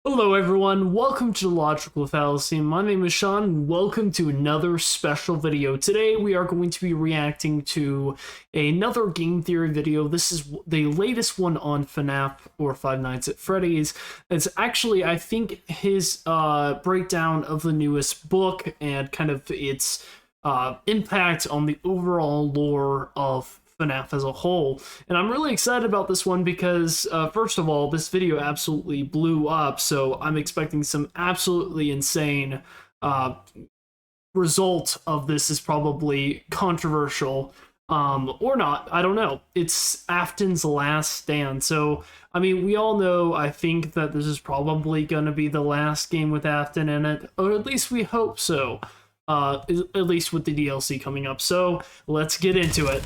Hello everyone, welcome to Logical Fallacy. My name is Sean, and welcome to another special video. Today we are going to be reacting to another game theory video. This is the latest one on FNAF, or Five Nights at Freddy's. It's actually, I think, his breakdown of the newest book and kind of its impact on the overall lore of FNAF as a whole. And I'm really excited about this one because, first of all, this video absolutely blew up, so I'm expecting some absolutely insane result of this is probably controversial, or not, I don't know. It's Afton's last stand, so, I mean, we all know, I think, that this is probably going to be the last game with Afton in it, or at least we hope so, at least with the DLC coming up, so let's get into it.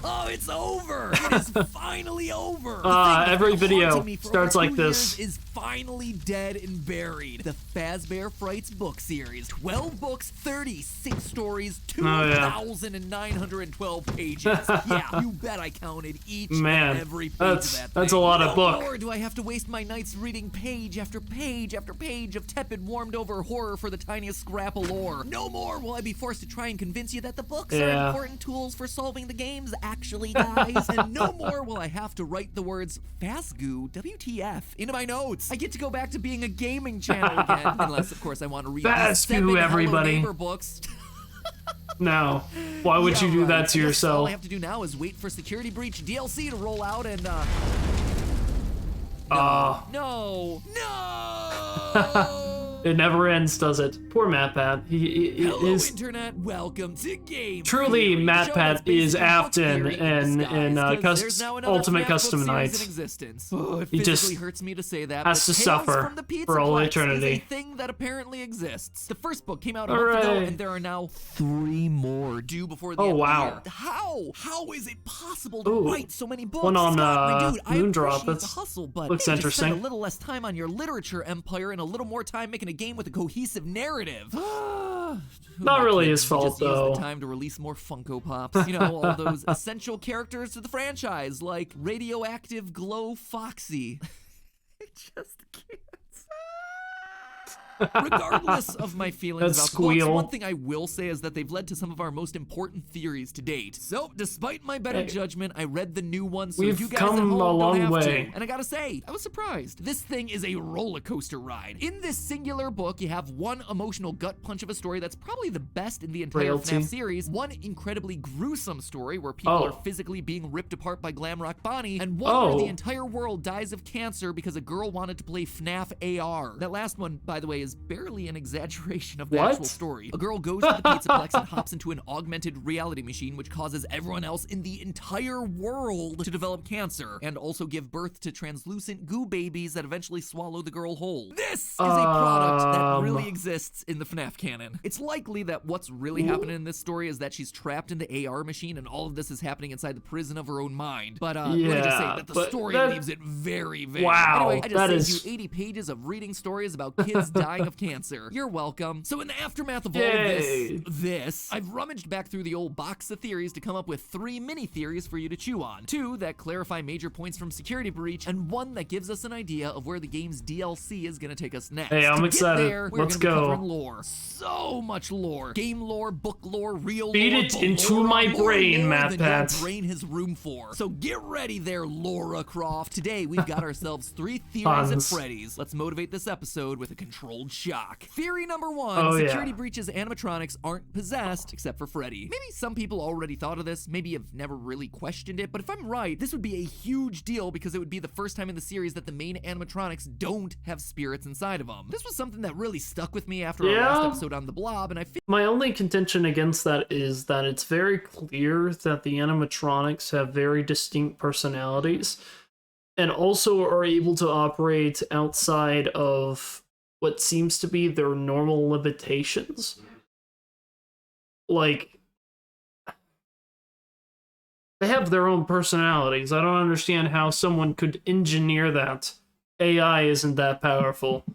Oh, it's over! It is finally over! Every video starts like this. Is finally dead and buried. The Fazbear Frights book series. 12 books, 36 stories, 2,912 pages. Yeah, you bet I counted each and every page of that thing. That's a lot of book. Or do I have to waste my nights reading page after page after page of tepid, warmed-over horror for the tiniest scrap of lore? No more will I be forced to try and convince you that the books are important tools for solving the games, actually, guys. And no more will I have to write the words Fazgoo WTF into my notes. I get to go back to being a gaming channel again, unless, of course, I want to read these 7 Hello Neighbor books. No. Why would you do that to yourself? All I have to do now is wait for Security Breach DLC to roll out and, No! It never ends, does it? Poor MatPat. Hello, is Internet. Welcome to Game truly Theory. MatPat is Afton in Ultimate Custom Night. He just hurts me to say that, has to suffer for all eternity. Is a thing that apparently exists. The first book came out a month ago, and there are now 3 more due before the end of the year. How is it possible to write so many books? One on Dude, Moondrop. That's the hustle, but looks interesting. Just spend a little less time on your literature empire and a little more time making a game with a cohesive narrative. Not really his fault, though. Use the time to release more Funko Pops. You know, all those essential characters to the franchise, like Radioactive Glow Foxy. I just can't. Regardless of my feelings about the books, one thing I will say is that they've led to some of our most important theories to date. So, despite my better judgment, I read the new one, so you guys at home don't have to. And I gotta say, I was surprised. This thing is a roller coaster ride. In this singular book, you have one emotional gut punch of a story that's probably the best in the entire FNAF series, one incredibly gruesome story where people are physically being ripped apart by Glamrock Bonnie, and one where the entire world dies of cancer because a girl wanted to play FNAF AR. That last one, by the way, is barely an exaggeration of the actual story. A girl goes to the Pizzaplex and hops into an augmented reality machine which causes everyone else in the entire world to develop cancer and also give birth to translucent goo babies that eventually swallow the girl whole. This is a product that really exists in the FNAF canon. It's likely that what's really happening in this story is that she's trapped in the AR machine and all of this is happening inside the prison of her own mind. But let me just say that the story leaves it very vague. Anyway, I just saved you 80 pages of reading stories about kids dying of cancer. You're welcome. So in the aftermath of all of this, I've rummaged back through the old box of theories to come up with 3 mini theories for you to chew on. 2 that clarify major points from Security Breach, and 1 that gives us an idea of where the game's DLC is gonna take us next. Hey, I'm excited. Let's go. Covering lore. So much lore. Game lore, book lore, real lore. Feed it into my brain, MatPat. Your brain has room for. So get ready there, Laura Croft. Today we've got ourselves 3 theories of Freddy's. Let's motivate this episode with a controlled shock. Theory number 1, Security Breach's animatronics aren't possessed except for Freddy. Maybe some people already thought of this, maybe have never really questioned it, but if I'm right, this would be a huge deal because it would be the first time in the series that the main animatronics don't have spirits inside of them. This was something that really stuck with me after our last episode on the Blob, and I feel my only contention against that is that it's very clear that the animatronics have very distinct personalities and also are able to operate outside of what seems to be their normal limitations. Like, they have their own personalities. I don't understand how someone could engineer that. AI isn't that powerful.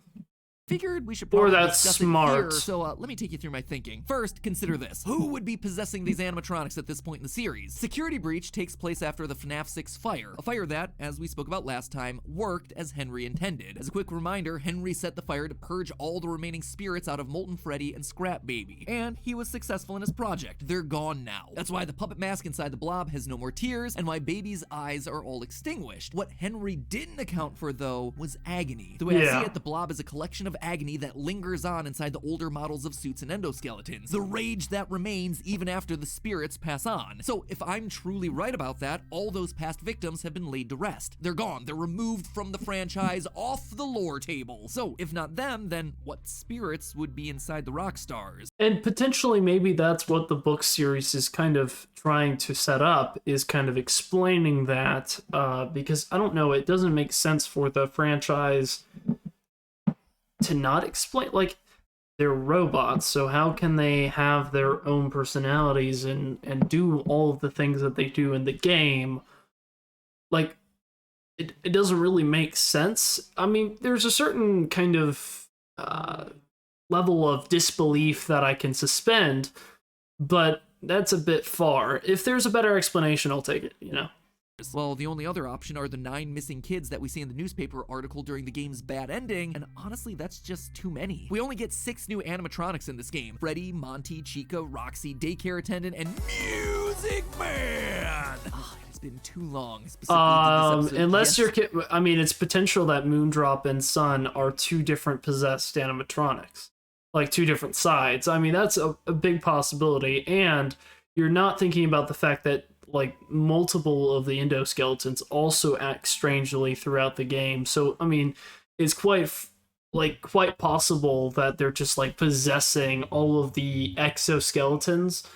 Figured we should probably discuss smart. it here, so let me take you through my thinking. First, consider this. Who would be possessing these animatronics at this point in the series? Security breach takes place after the FNAF 6 fire, a fire that, as we spoke about last time, worked as Henry intended. As a quick reminder, Henry set the fire to purge all the remaining spirits out of Molten Freddy and Scrap Baby, and he was successful in his project. They're gone now. That's why the puppet mask inside the blob has no more tears, and why Baby's eyes are all extinguished. What Henry didn't account for, though, was agony. The way I see it, the blob is a collection of agony that lingers on inside the older models of suits and endoskeletons. The rage that remains even after the spirits pass on. So if I'm truly right about that, all those past victims have been laid to rest. They're gone. They're removed from the franchise, off the lore table. So if not them, then what spirits would be inside the rock stars? And potentially maybe that's what the book series is kind of trying to set up, is kind of explaining that, because I don't know, it doesn't make sense for the franchise to not explain, like, they're robots, so how can they have their own personalities and do all of the things that they do in the game? Like, it doesn't really make sense. I mean, there's a certain kind of level of disbelief that I can suspend, but that's a bit far. If there's a better explanation, I'll take it, you know? Well, the only other option are the 9 missing kids that we see in the newspaper article during the game's bad ending, and honestly, that's just too many. We only get 6 new animatronics in this game. Freddy, Monty, Chica, Roxy, daycare attendant, and Music Man! It's been too long. Unless you're I mean, it's potential that Moondrop and Sun are 2 different possessed animatronics. Like 2 different sides. I mean, that's a big possibility, and you're not thinking about the fact that like multiple of the endoskeletons also act strangely throughout the game. So I mean, it's quite possible that they're just like possessing all of the exoskeletons,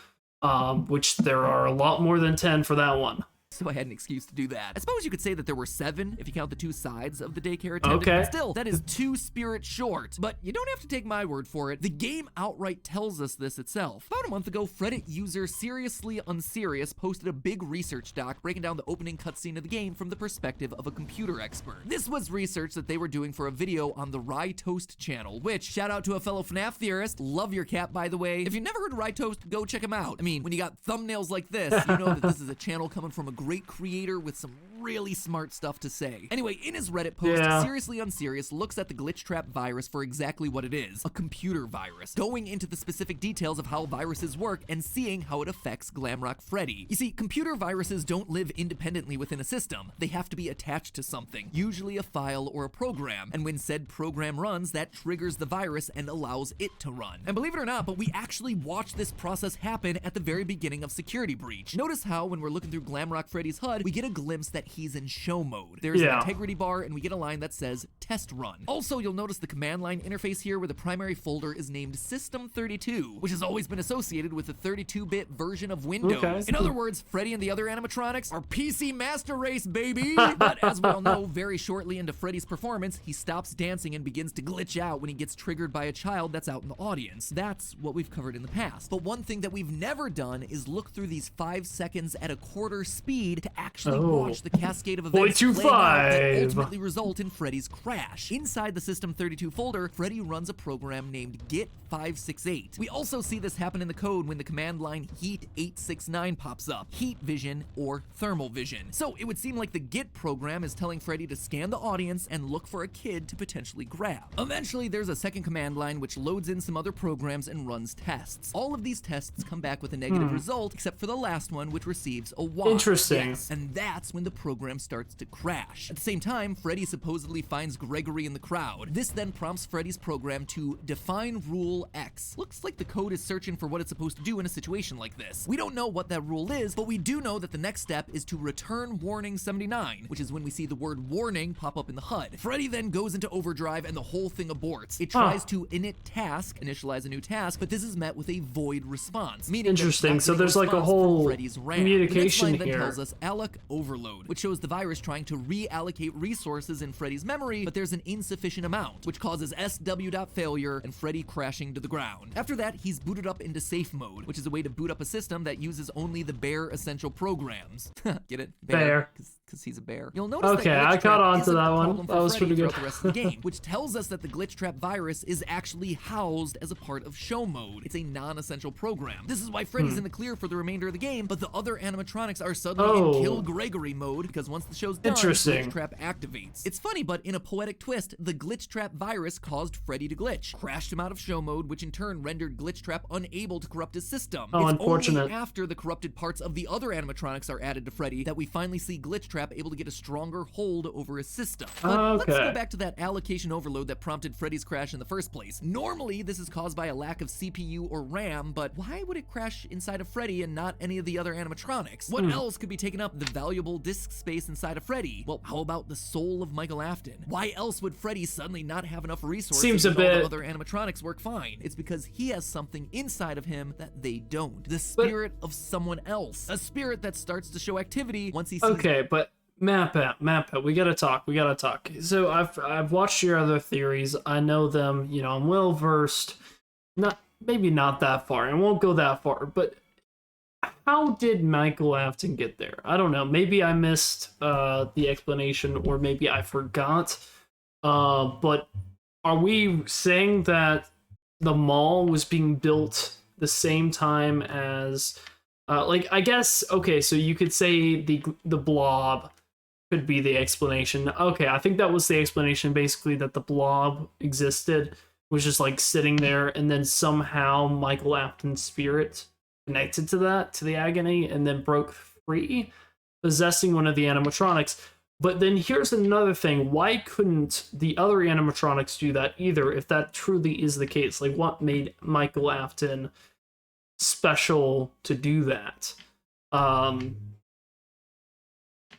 which there are a lot more than 10 for that one. So I had an excuse to do that. I suppose you could say that there were 7 if you count the 2 sides of the daycare attendant. Okay. But still, that is 2 spirits short. But you don't have to take my word for it. The game outright tells us this itself. About a month ago, Reddit user Seriously Unserious posted a big research doc breaking down the opening cutscene of the game from the perspective of a computer expert. This was research that they were doing for a video on the Rye Toast channel, which, shout out to a fellow FNAF theorist, love your cat by the way. If you've never heard of Rye Toast, go check him out. I mean, when you got thumbnails like this, you know that this is a channel coming from a great creator with some really smart stuff to say. Anyway, in his Reddit post, Seriously Unserious looks at the glitch trap virus for exactly what it is, a computer virus, going into the specific details of how viruses work and seeing how it affects Glamrock Freddy. You see, computer viruses don't live independently within a system. They have to be attached to something, usually a file or a program, and when said program runs, that triggers the virus and allows it to run. And believe it or not, but we actually watch this process happen at the very beginning of Security Breach. Notice how when we're looking through Glamrock Freddy's HUD, we get a glimpse that he's in show mode. There's an integrity bar and we get a line that says test run. Also, you'll notice the command line interface here where the primary folder is named System32, which has always been associated with the 32-bit version of Windows. Okay. In other words, Freddy and the other animatronics are PC Master Race, baby! But as we all know, very shortly into Freddy's performance, he stops dancing and begins to glitch out when he gets triggered by a child that's out in the audience. That's what we've covered in the past. But one thing that we've never done is look through these 5 seconds at a quarter speed to actually watch the cascade of events playing out that ultimately result in Freddy's crash. Inside the System32 folder, Freddy runs a program named Git568. We also see this happen in the code when the command line Heat869 pops up, heat vision or thermal vision. So it would seem like the Git program is telling Freddy to scan the audience and look for a kid to potentially grab. Eventually, there's a second command line which loads in some other programs and runs tests. All of these tests come back with a negative result, except for the last one, which receives a Y. Interesting. Yes, and that's when the program starts to crash. At the same time, Freddy supposedly finds Gregory in the crowd. This then prompts Freddy's program to define rule X. Looks like the code is searching for what it's supposed to do in a situation like this. We don't know what that rule is, but we do know that the next step is to return warning 79, which is when we see the word warning pop up in the HUD. Freddy then goes into overdrive and the whole thing aborts. It tries to init task, initialize a new task, but this is met with a void response. Interesting, so there's like a whole communication here. The next line then tells us Alec overload, which shows the virus trying to reallocate resources in Freddy's memory, but there's an insufficient amount, which causes SW.failure and Freddy crashing to the ground. After that, he's booted up into safe mode, which is a way to boot up a system that uses only the bare essential programs. Get it? Bare. because he's a bear. You'll notice okay, that I caught on to that one. That was pretty good. The rest of the game, which tells us that the glitch trap virus is actually housed as a part of show mode. It's a non-essential program. This is why Freddy's in the clear for the remainder of the game, but the other animatronics are suddenly in Kill Gregory mode because once the show's done, the glitch trap activates. It's funny, but in a poetic twist, the glitch trap virus caused Freddy to glitch, crashed him out of show mode, which in turn rendered glitch trap unable to corrupt his system. Oh, it's unfortunate. only after the corrupted parts of the other animatronics are added to Freddy that we finally see glitch trap able to get a stronger hold over his system. But let's go back to that allocation overload that prompted Freddy's crash in the first place. Normally, this is caused by a lack of CPU or RAM, but why would it crash inside of Freddy and not any of the other animatronics? What else could be taking up the valuable disk space inside of Freddy? Well, how about the soul of Michael Afton? Why else would Freddy suddenly not have enough resources Seems to a make bit... all the other animatronics work fine? It's because he has something inside of him that they don't. The spirit of someone else. A spirit that starts to show activity once he sees... Okay, but map out. We gotta talk. So I've watched your other theories. I know them. You know, I'm well versed. Maybe not that far. I won't go that far. But how did Michael Afton get there? I don't know. Maybe I missed the explanation, or maybe I forgot. But are we saying that the mall was being built the same time as, like, I guess, okay, so you could say the blob could be the explanation. Okay, I think that was the explanation, basically, that the blob existed, was just like sitting there, and then somehow Michael Afton's spirit connected to that, to the agony, and then broke free, possessing one of the animatronics. But then here's another thing. Why couldn't the other animatronics do that either, if that truly is the case? Like, what made Michael Afton special to do that?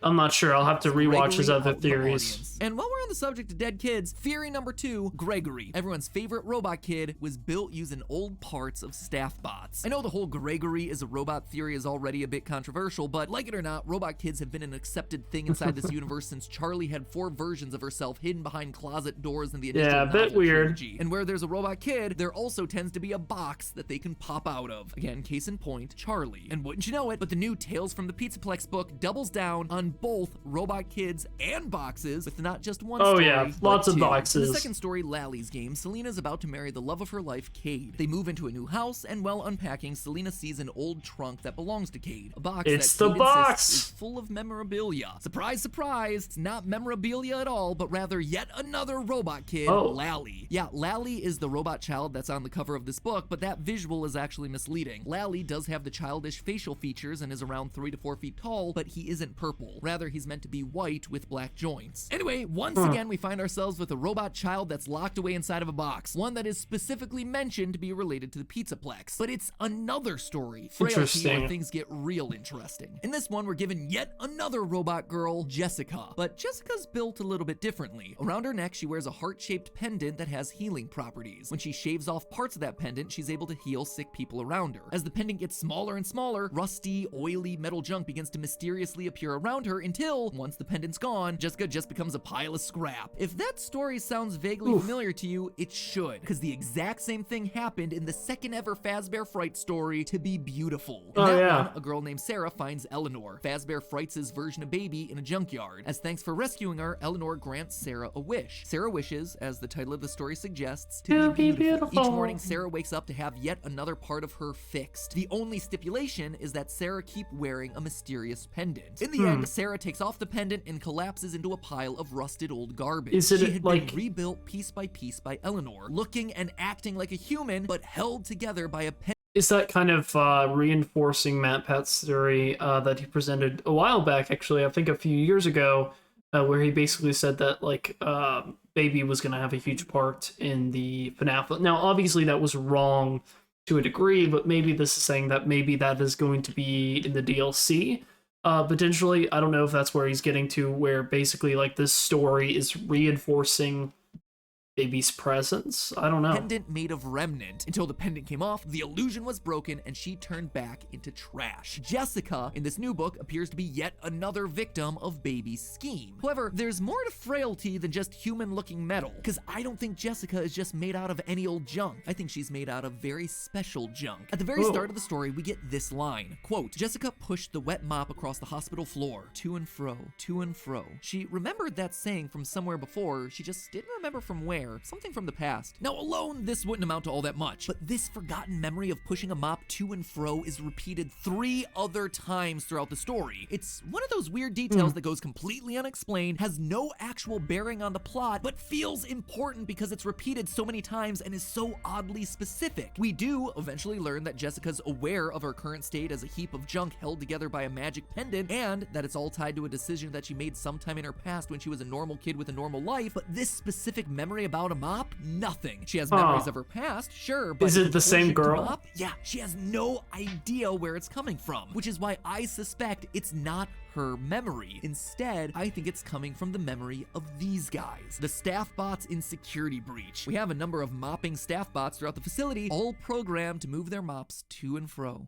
I'm not sure. I'll have to rewatch his other theories. And while we're on the subject of dead kids, theory number 2, Gregory, everyone's favorite robot kid, was built using old parts of staff bots. I know the whole Gregory is a robot theory is already a bit controversial, but like it or not, robot kids have been an accepted thing inside this universe since Charlie had 4 versions of herself hidden behind closet doors in the initial a bit weird. trilogy. And where there's a robot kid, there also tends to be a box that they can pop out of. Again, case in point, Charlie. And wouldn't you know it, but the new Tales from the Pizzaplex book doubles down on both robot kids and boxes, with not just one story, lots of 2. boxes. In the second story, Lally's game, Selena's about to marry the love of her life, Cade. They move into a new house, and while unpacking, Selena sees an old trunk that belongs to Cade. A box it's that the Cade box is full of memorabilia. Surprise, surprise, it's not memorabilia at all, but rather yet another robot kid, Lally. Yeah, Lally is the robot child that's on the cover of this book, but that visual is actually misleading. Lally does have the childish facial features and is around 3 to 4 feet tall, but he isn't purple. Rather, he's meant to be white with black joints. Anyway, once again, we find ourselves with a robot child that's locked away inside of a box, one that is specifically mentioned to be related to the Pizzaplex. But it's another story, Frailty, where things get real interesting. In this one, we're given yet another robot girl, Jessica. But Jessica's built a little bit differently. Around her neck, she wears a heart-shaped pendant that has healing properties. When she shaves off parts of that pendant, she's able to heal sick people around her. As the pendant gets smaller and smaller, rusty, oily metal junk begins to mysteriously appear around her until, once the pendant's gone, Jessica just becomes a pile of scrap. If that story sounds vaguely familiar to you, it should, because the exact same thing happened in the second ever Fazbear Fright story, To Be Beautiful. In that one, a girl named Sarah finds Eleanor, Fazbear Frights' version of Baby, in a junkyard. As thanks for rescuing her, Eleanor grants Sarah a wish. Sarah wishes, as the title of the story suggests, to be beautiful. Each morning, Sarah wakes up to have yet another part of her fixed. The only stipulation is that Sarah keep wearing a mysterious pendant. In the end, Sarah takes off the pendant and collapses into a pile of rusted old garbage. She had been rebuilt piece by Eleanor, looking and acting like a human, but held together by a pendant. Is that kind of reinforcing Matt Pat's theory that he presented a while back, actually, I think a few years ago, where he basically said that, like, Baby was going to have a huge part in the FNAF. Now, obviously, that was wrong to a degree, but maybe this is saying that maybe that is going to be in the DLC. Potentially, I don't know if that's where he's getting to, where basically, like, this story is reinforcing baby's presence? I don't know. Pendant made of remnant. Until the pendant came off, the illusion was broken and she turned back into trash. Jessica, in this new book, appears to be yet another victim of Baby's scheme. However, there's more to Frailty than just human-looking metal, because I don't think Jessica is just made out of any old junk. I think she's made out of very special junk. At the very start of the story, we get this line, quote, Jessica pushed the wet mop across the hospital floor, to and fro, to and fro. She remembered that saying from somewhere before, she just didn't remember from where. Something from the past. Now alone, this wouldn't amount to all that much, but this forgotten memory of pushing a mop to and fro is repeated 3 other times throughout the story. It's one of those weird details that goes completely unexplained, has no actual bearing on the plot, but feels important because it's repeated so many times and is so oddly specific. We do eventually learn that Jessica's aware of her current state as a heap of junk held together by a magic pendant, and that it's all tied to a decision that she made sometime in her past when she was a normal kid with a normal life, but this specific memory about a mop? Nothing. She has memories of her past, sure, but is it the same girl? Mop? Yeah, she has no idea where it's coming from, which is why I suspect it's not her memory. Instead, I think it's coming from the memory of these guys, the staff bots in Security Breach. We have a number of mopping staff bots throughout the facility, all programmed to move their mops to and fro,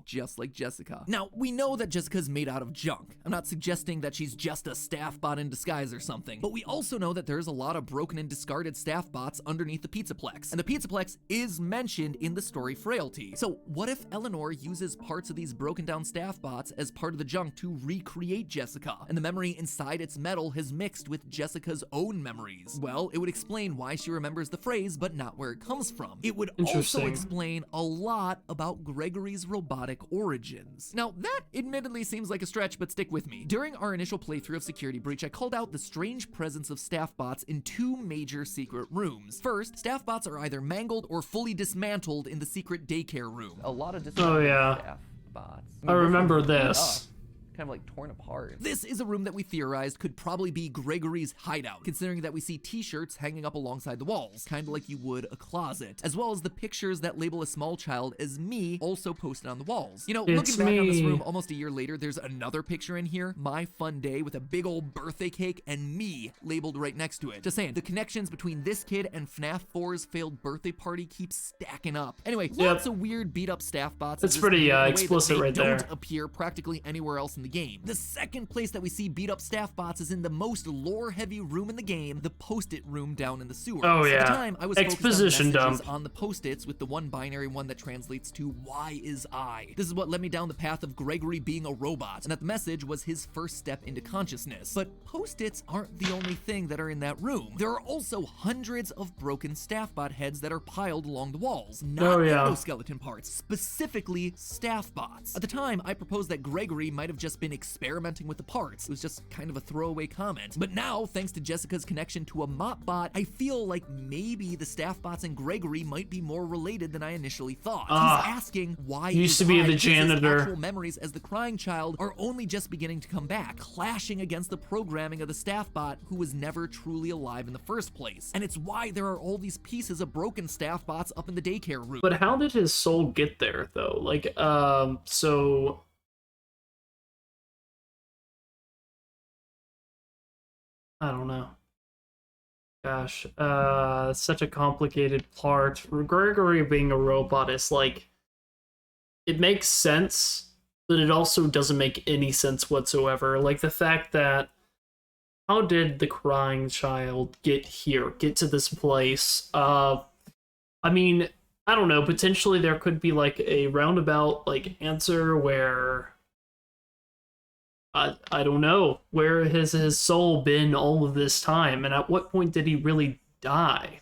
just like Jessica. Now, we know that Jessica's made out of junk. I'm not suggesting that she's just a staff bot in disguise or something, but we also know that there's a lot of broken and discarded staff bots underneath the Pizzaplex, and the Pizzaplex is mentioned in the story Frailty. So what if Eleanor uses parts of these broken down staff bots as part of the junk to recreate Jessica, and the memory inside its metal has mixed with Jessica's own memories? Well, it would explain why she remembers the phrase, but not where it comes from. It would also explain a lot about Gregory's robotic origins. Now, that admittedly seems like a stretch, but stick with me. During our initial playthrough of Security Breach, I called out the strange presence of staff bots in 2 major secret rooms. First, staff bots are either mangled or fully dismantled in the secret daycare room. A lot of staff bots. I remember this. Kind of like torn apart. This is a room that we theorized could probably be Gregory's hideout, considering that we see t-shirts hanging up alongside the walls, kind of like you would a closet, as well as the pictures that label a small child as me also posted on the walls. You know, looking back on this room almost a year later, there's another picture in here, my fun day, with a big old birthday cake and me labeled right next to it. Just saying, the connections between this kid and FNAF 4's failed birthday party keep stacking up. Anyway, lots of weird beat up staff bots. That's pretty explicit right there. Don't appear practically anywhere else in the game. The second place that we see beat up staff bots is in the most lore heavy room in the game, the post-it room down in the sewers. Oh yeah. At the time, I was exposition focused dump on the post-its with the one binary one that translates to why is I. This is what led me down the path of Gregory being a robot, and that the message was his first step into consciousness. But post-its aren't the only thing that are in that room. There are also hundreds of broken staff bot heads that are piled along the walls, not endoskeleton parts, specifically staff bots. At the time, I proposed that Gregory might have just been experimenting with the parts. It was just kind of a throwaway comment. But now, thanks to Jessica's connection to a mop bot, I feel like maybe the staff bots and Gregory might be more related than I initially thought. He's asking why used to be the janitor. His actual memories as the crying child are only just beginning to come back, clashing against the programming of the staff bot who was never truly alive in the first place. And it's why there are all these pieces of broken staff bots up in the daycare room. But how did his soul get there though? Like, so I don't know. Gosh, such a complicated part. Gregory being a robot is like, it makes sense, but it also doesn't make any sense whatsoever. Like the fact that, how did the crying child get here, get to this place? I mean, I don't know, potentially there could be like a roundabout like answer where, I don't know, where has his soul been all of this time, and at what point did he really die?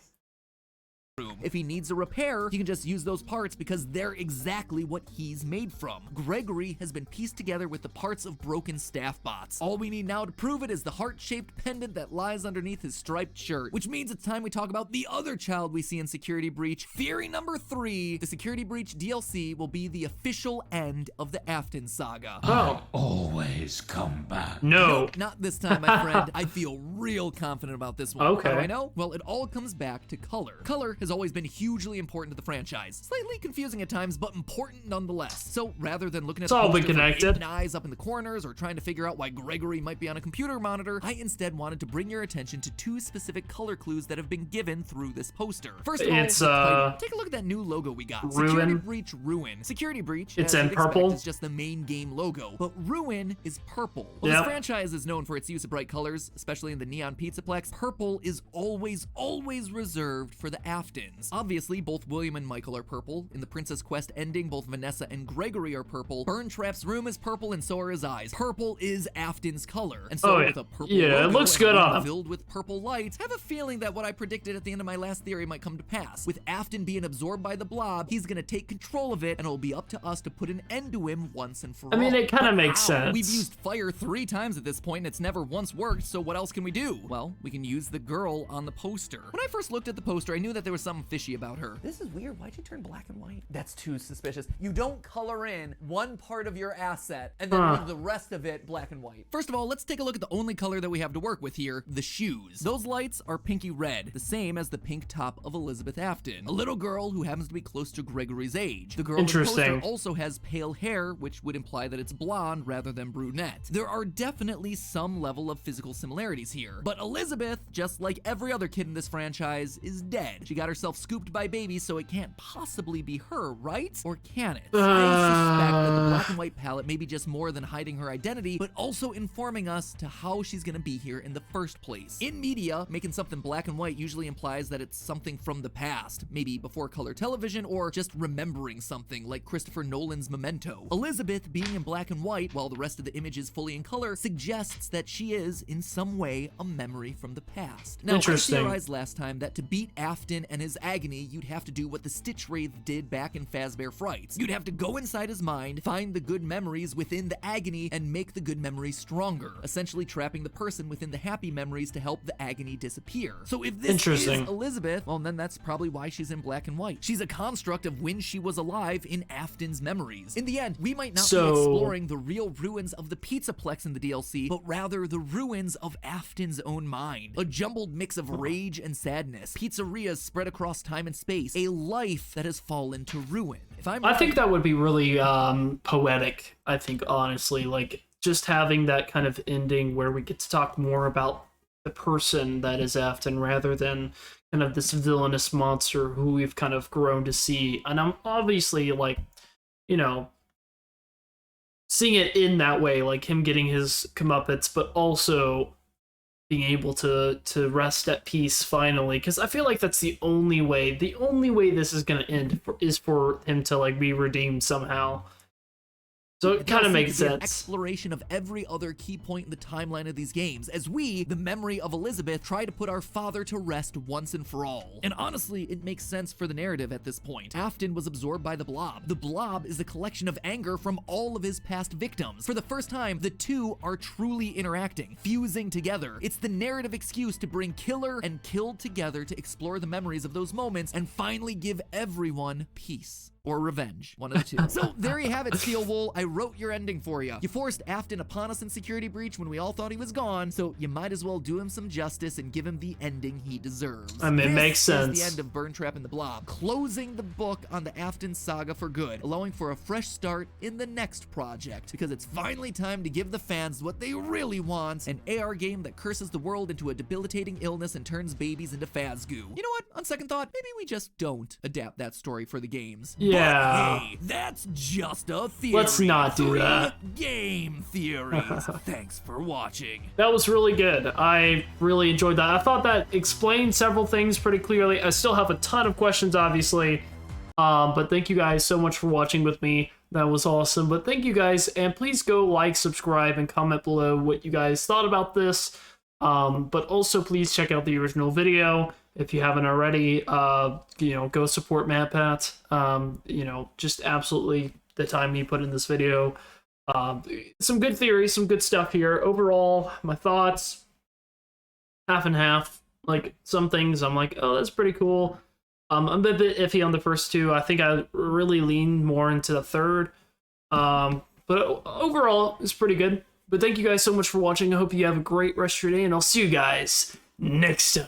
If he needs a repair, he can just use those parts because they're exactly what he's made from. Gregory has been pieced together with the parts of broken staff bots. All we need now to prove it is the heart-shaped pendant that lies underneath his striped shirt, which means it's time we talk about the other child we see in Security Breach. Theory number 3, the Security Breach DLC will be the official end of the Afton saga. I always come back. No. Nope, not this time, my friend. I feel real confident about this one. Okay. How do I know? Well, it all comes back to Color. Color has always been hugely important to the franchise. Slightly confusing at times, but important nonetheless. So rather than looking at the poster from hidden eyes up in the corners or trying to figure out why Gregory might be on a computer monitor, I instead wanted to bring your attention to 2 specific color clues that have been given through this poster. First of all, the title. Take a look at that new logo we got. Ruin. Security Breach Ruin. Security Breach, it's as in you'd purple. expect, is just the main game logo, but Ruin is purple. Well, this franchise is known for its use of bright colors, especially in the neon pizzaplex. Purple is always reserved for the Aftons. Obviously, both William and Michael are purple. In the Princess Quest ending, both Vanessa and Gregory are purple. Burntrap's room is purple, and so are his eyes. Purple is Afton's color. And so with a purple logo it looks good on him. Filled with purple lights, I have a feeling that what I predicted at the end of my last theory might come to pass. With Afton being absorbed by the blob, he's gonna take control of it, and it'll be up to us to put an end to him once and for all. I mean, it kind of makes sense. We've used fire 3 times at this point, and it's never once worked, so what else can we do? Well, we can use the girl on the poster. When I first looked at the poster, I knew that there was something fishy about her. This is weird. Why'd you turn black and white? That's too suspicious. You don't color in one part of your asset and then leave the rest of it black and white. First of all, let's take a look at the only color that we have to work with here, the shoes. Those lights are pinky red, the same as the pink top of Elizabeth Afton, a little girl who happens to be close to Gregory's age. The girl in the poster also has pale hair, which would imply that it's blonde rather than brunette. There are definitely some level of physical similarities here, but Elizabeth, just like every other kid in this franchise, is dead. She got herself scooped by babies, so it can't possibly be her, right? Or can it? I suspect that the black and white palette may be just more than hiding her identity, but also informing us to how she's gonna be here in the first place. In media, making something black and white usually implies that it's something from the past, maybe before color television, or just remembering something like Christopher Nolan's Memento. Elizabeth being in black and white while the rest of the image is fully in color suggests that she is, in some way, a memory from the past. Now, I theorized last time that to beat Afton and his agony, you'd have to do what the Stitch Wraith did back in Fazbear Frights. You'd have to go inside his mind, find the good memories within the agony, and make the good memories stronger, essentially trapping the person within the happy memories to help the agony disappear. So if this is Elizabeth, well, then that's probably why she's in black and white. She's a construct of when she was alive in Afton's memories. In the end, we might not be exploring the real ruins of the Pizzaplex in the DLC, but rather the ruins of Afton's own mind. A jumbled mix of rage and sadness, pizzerias spread across time and space, a life that has fallen to ruin. I think that would be really poetic, I think, honestly, like just having that kind of ending where we get to talk more about the person that is Afton rather than kind of this villainous monster who we've kind of grown to see. And I'm obviously, like, you know, seeing it in that way, like him getting his comeuppance, but also being able to rest at peace finally, because I feel like that's the only way this is going to end is for him to like be redeemed somehow. So it kind of makes sense. An exploration of every other key point in the timeline of these games, as we, the memory of Elizabeth, try to put our father to rest once and for all. And honestly, it makes sense for the narrative at this point. Afton was absorbed by the blob. The blob is a collection of anger from all of his past victims. For the first time, the two are truly interacting, fusing together. It's the narrative excuse to bring killer and killed together to explore the memories of those moments and finally give everyone peace. Or revenge, one of the two. So there you have it, Steel Wool. I wrote your ending for you. You forced Afton upon us in Security Breach when we all thought he was gone, so you might as well do him some justice and give him the ending he deserves. I mean, it makes sense. This is the end of Burntrap and the Blob, closing the book on the Afton saga for good, allowing for a fresh start in the next project, because it's finally time to give the fans what they really want, an AR game that curses the world into a debilitating illness and turns babies into Faz goo. You know what? On second thought, maybe we just don't adapt that story for the games. Yeah. But hey, that's just a theory. Let's not do that. Game theories. Thanks for watching. That was really good. I really enjoyed that. I thought that explained several things pretty clearly. I still have a ton of questions, obviously. But thank you guys so much for watching with me. That was awesome. But thank you guys, and please go like, subscribe, and comment below what you guys thought about this. But also please check out the original video. If you haven't already, you know, go support MatPat. You know, just absolutely the time he put in this video. Some good theories, some good stuff here. Overall, my thoughts, half and half. Like, some things I'm like, oh, that's pretty cool. I'm a bit iffy on the first two. I think I really lean more into the third. But overall, it's pretty good. But thank you guys so much for watching. I hope you have a great rest of your day, and I'll see you guys next time.